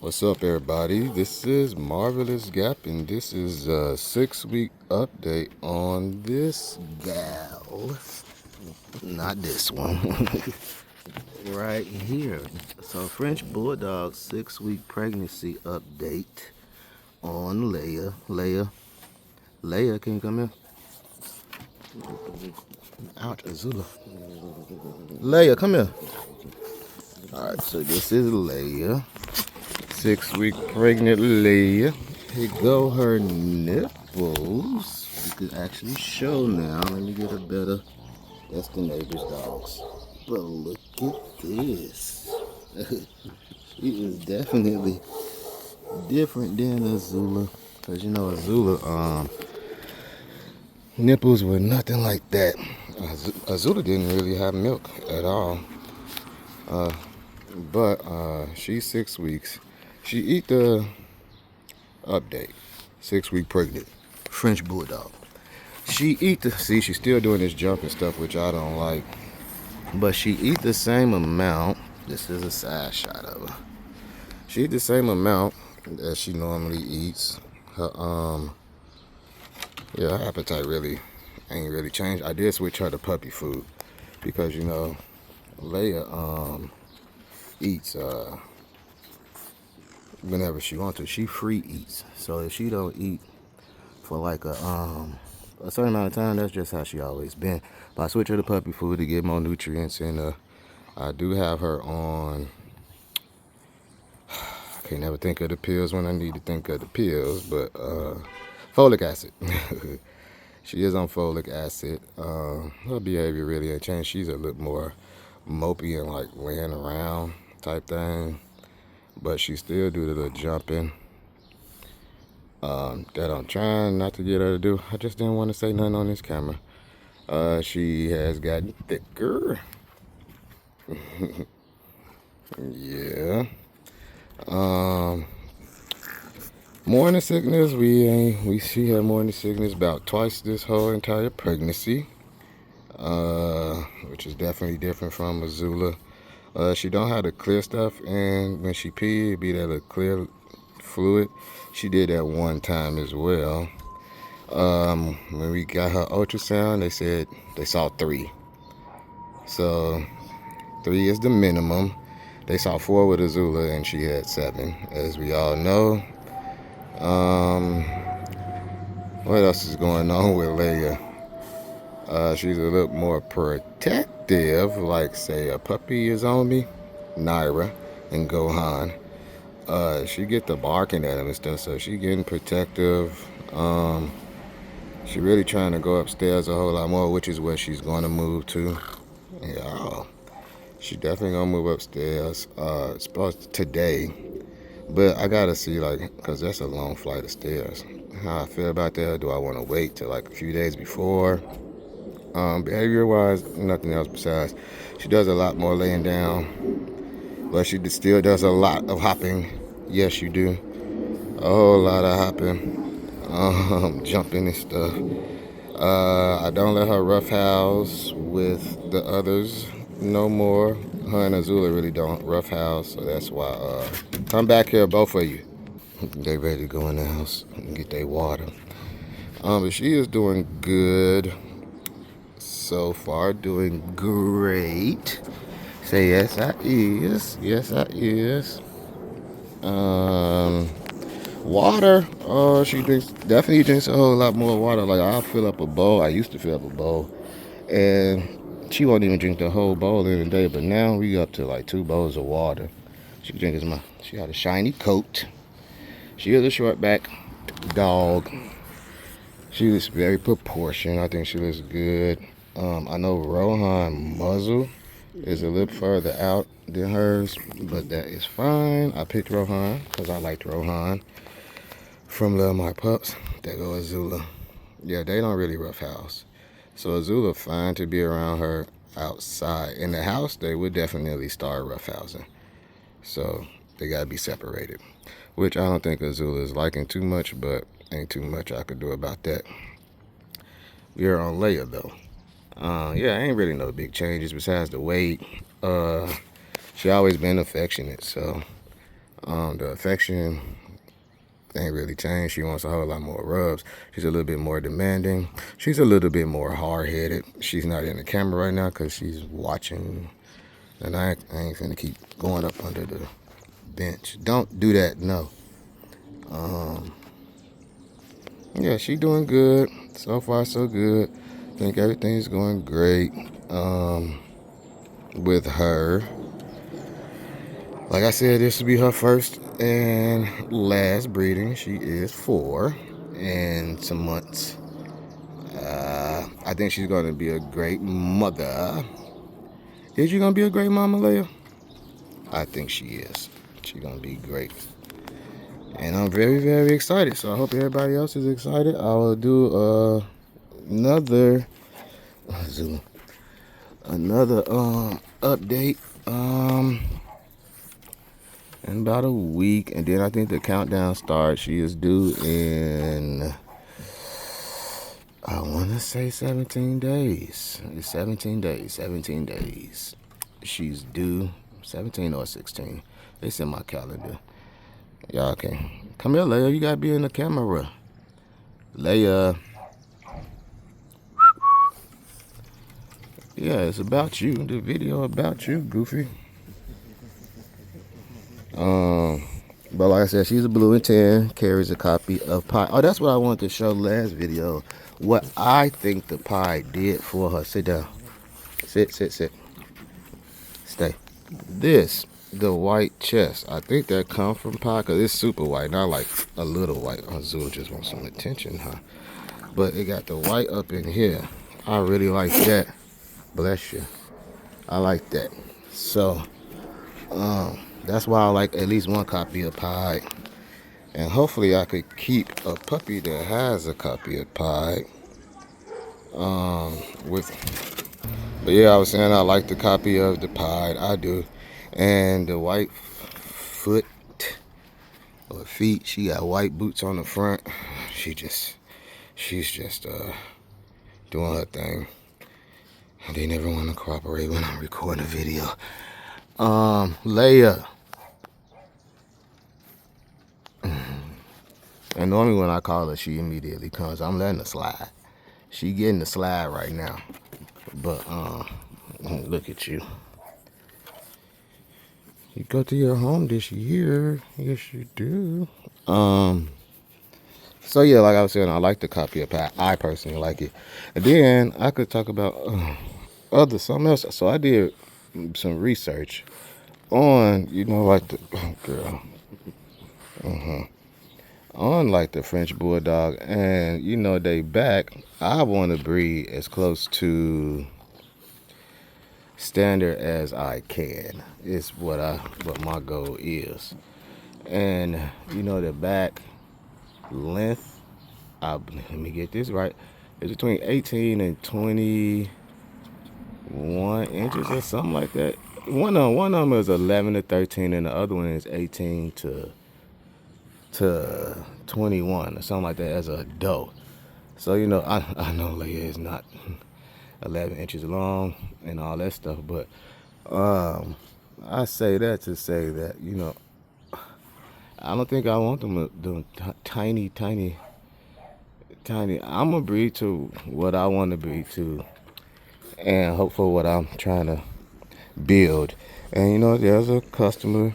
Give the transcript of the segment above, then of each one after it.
What's up, everybody? This is Marvelous Gap, and this is a 6-week update on this gal. Not this one. Right here. So, French Bulldog 6-week pregnancy update on Leia. Leia, can you come here? Ouch, Azula. Leia, come here. Alright, so this is Leia. 6-week pregnant Leia. Here go her nipples. You can actually show now. Let me get a better. That's the neighbor's dogs. But look at this. She is definitely different than Azula. Cause you know Azula, nipples were nothing like that. Azula didn't really have milk at all. But she's 6 weeks. She eat the update. 6-week pregnant. French Bulldog. She eat the, see, she's still doing this jumping stuff, which I don't like. But she eat the same amount. This is a side shot of her. She eat the same amount as she normally eats. Her her appetite really ain't really changed. I did switch her to puppy food because you know Leia eats whenever she wants to. She free eats. So if she don't eat for like a certain amount of time, that's just how she always been. But I switch her to puppy food to get more nutrients, and I do have her on. I can't never think of the pills when I need to think of the pills, but folic acid. She is on folic acid. Her behavior really ain't changed. She's a little more mopey and like laying around type thing, but she still do the little jumping that I'm trying not to get her to do. I just didn't want to say nothing on this camera. She has gotten thicker. Yeah. Morning sickness, she had morning sickness about twice this whole entire pregnancy, which is definitely different from Azula. She don't have the clear stuff, and when she pee, it be that little clear fluid. She did that one time as well. When we got her ultrasound, they said they saw 3. So 3 is the minimum. They saw 4 with Azula, and she had 7, as we all know. What else is going on with Leia? She's a little more protective, like say a puppy is on me, Naira and Gohan. She get the barking at him and stuff, so she getting protective. She really trying to go upstairs a whole lot more, which is where she's going to move to. Yeah, she definitely gonna move upstairs. Supposed today, but I gotta see cause that's a long flight of stairs. How I feel about that? Do I want to wait till like a few days before? Behavior wise, nothing else besides she does a lot more laying down, but she still does a lot of hopping. Yes, you do. A whole lot of hopping, jumping and stuff. I don't let her roughhouse with the others no more. Her and Azula really don't roughhouse, so that's why. Come back here, both of you. They ready to go in the house and get their water. But she is doing good so far, doing great. Say yes, I is. Yes, I is. Water. Oh, she definitely drinks a whole lot more water. Like I'll fill up a bowl. I used to fill up a bowl, and she won't even drink the whole bowl in a day. But now we up to like 2 bowls of water. She She got a shiny coat. She is a short back dog. She looks very proportioned. I think she looks good. I know Rohan muzzle is a little further out than hers, but that is fine. I picked Rohan because I liked Rohan from Love My Pups. There go Azula. Yeah, they don't really roughhouse. So Azula fine to be around her outside. In the house, they would definitely start roughhousing. So they gotta be separated, which I don't think Azula is liking too much, but ain't too much I could do about that. We are on Leia though. Yeah, ain't really no big changes besides the weight. She always been affectionate, so The affection ain't really changed. She wants a whole lot more rubs. She's a little bit more demanding. She's a little bit more hard-headed. She's not in the camera right now because she's watching. And I ain't finna keep going up under the bench. Don't do that, no. Yeah, she doing good. So far, so good. I think everything's going great with her. Like I said, this will be her first and last breeding. She is 4 and some months. I think she's going to be a great mother. Is she going to be a great mama, Leia? I think she is. She's going to be great. And I'm very, very excited. So I hope everybody else is excited. I will do another update in about a week. And then I think the countdown starts. She is due in, I want to say 17 days. It's 17 days. She's due 17 or 16. It's in my calendar. Y'all can come here, Leia. You gotta be in the camera. Leia. Yeah, it's about you. The video about you, Goofy. But like I said, she's a blue and tan, carries a copy of Pie. Oh, that's what I wanted to show last video. What I think the Pie did for her. Sit down. Sit. Stay. The white chest. I think that come from Pie because it's super white, not like a little white. Azul just wants some attention, huh? But it got the white up in here. I really like that. Bless you. I like that. So, that's why I like at least one copy of Pie. And hopefully I could keep a puppy that has a copy of Pie. But yeah, I was saying I like the copy of the Pie. I do. And the white foot or feet, she got white boots on the front. She's just doing her thing. They never want to cooperate when I'm recording a video. Leia. And normally when I call her, she immediately comes. I'm letting her slide. She getting the slide right now. But look at you. You go to your home this year. Yes, you do. So yeah, like I was saying, I like the copy of Pie. I personally like it. And then I could talk about something else. So I did some research on, like the girl. On like the French Bulldog, and they back. I want to breed as close to standard as I can. It's what my goal is. And the back length, let me get this right, it's between 18 and 21 inches or something like that. One of them is 11 to 13 and the other one is 18 to 21 or something like that as an adult. So I know Leia is not 11 inches long and all that stuff, but I say that to say that I don't think I want them tiny. I'm gonna breed to what I want to breed to and hope for what I'm trying to build. And there's a customer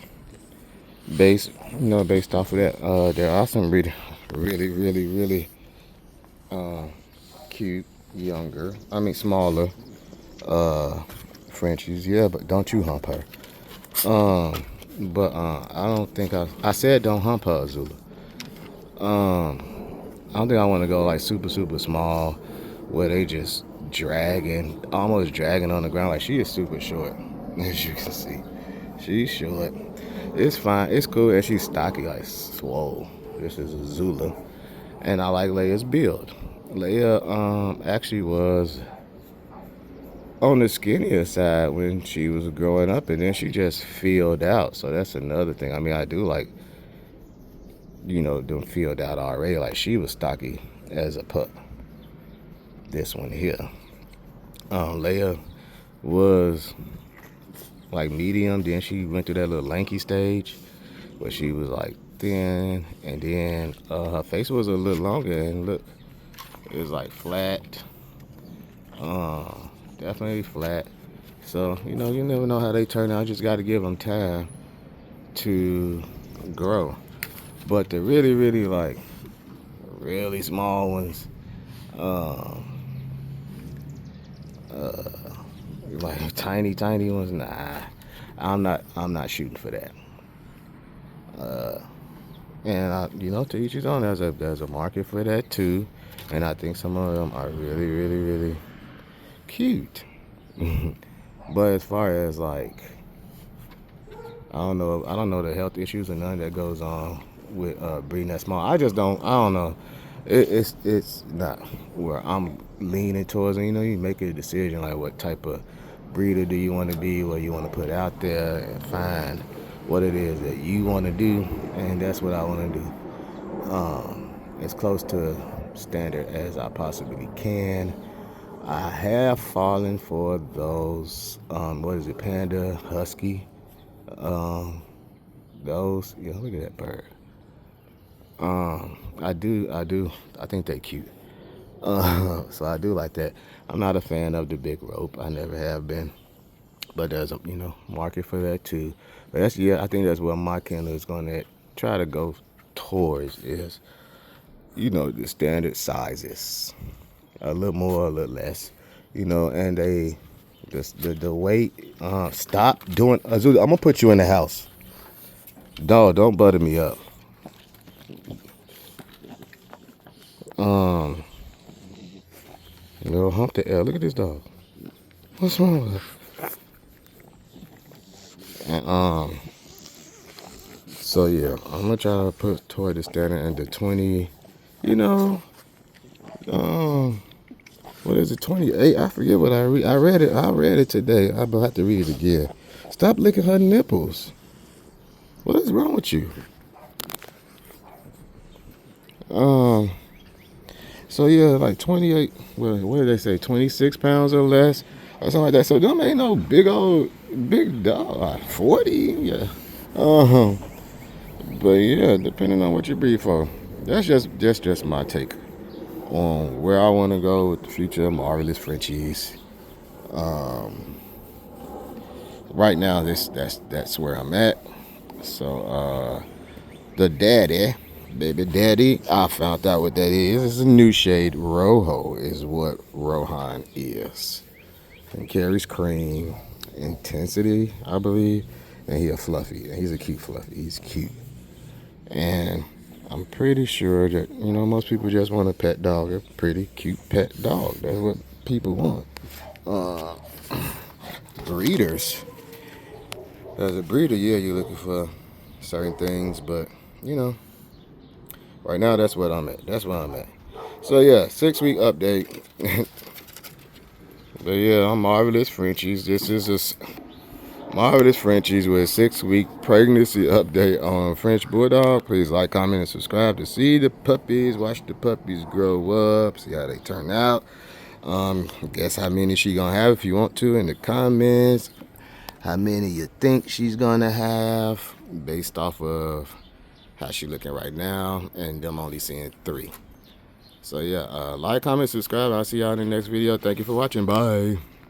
based off of that. There are some really cute, smaller Frenchies. Yeah, but don't you hump her. But I don't think I said don't hump her, Azula. I don't think I want to go like super small where they just almost dragging on the ground. Like, she is super short, as you can see. She's short. It's fine. It's cool. And she's stocky, like swole. This is Azula. And I like Leia's build. Leia actually was on the skinnier side when she was growing up, and then she just filled out. So that's another thing. I do like, them filled out already. Like, she was stocky as a pup. This one here. Leia was like medium, then she went through that little lanky stage. but she was like thin, and then her face was a little longer, and look, it was like flat, definitely flat. So you know, you never know how they turn out. Just got to give them time to grow. But the really like really small ones, like tiny ones, nah, I'm not shooting for that. And you know, to each his own. There's a market for that too, and I think some of them are really cute. But as far as like, I don't know the health issues and none that goes on with breeding that small. I don't know. It's not where I'm leaning towards. And you know, you make a decision like what type of breeder do you want to be, what you want to put out there, and find what it is that you want to do, and that's what I want to do. As close to standard as I possibly can. I have fallen for those, what is it, panda, husky, those, yeah, look at that bird. I think they cute. So I do like that. I'm not a fan of the big rope. I never have been. But there's a, you know, market for that too. But that's, yeah, I think that's what my kennel is going to try to go towards is, you know, the standard sizes. A little more, a little less. You know, and the weight, stop doing, Azula, I'm going to put you in the house. Dog, don't butter me up. Little hump the L. Look at this dog. What's wrong with her? And so yeah, I'm gonna try to put toward the standard and the 20. You know, what is it? 28. I forget what I read. I read it today. I will have to read it again. Stop licking her nipples. What is wrong with you? So yeah, like 28. Well, what did they say? 26 pounds or less, or something like that. So them ain't no big dog. 40, yeah. But yeah, depending on what you breed for, that's just my take on where I want to go with the future marvelous Frenchies. Right now, that's where I'm at. So the daddy. Baby daddy, I found out what that is. It's a new shade. Rojo is what Rohan is. And carries cream, intensity, I believe. And he a fluffy. And he's a cute fluffy. He's cute. And I'm pretty sure that, you know, most people just want a pet dog. A pretty cute pet dog. That's what people want. Breeders. As a breeder, yeah, you're looking for certain things. But, you know, right now, that's what I'm at. That's where I'm at. So, yeah, 6-week update. But, yeah, I'm Marvelous Frenchies. This is a Marvelous Frenchies with a 6-week pregnancy update on French Bulldog. Please like, comment, and subscribe to see the puppies. Watch the puppies grow up. See how they turn out. Guess how many she going to have if you want to in the comments. How many you think she's going to have based off of how she looking right now, and them only seeing 3. So yeah, like, comment, subscribe. I'll see y'all in the next video. Thank you for watching. Bye.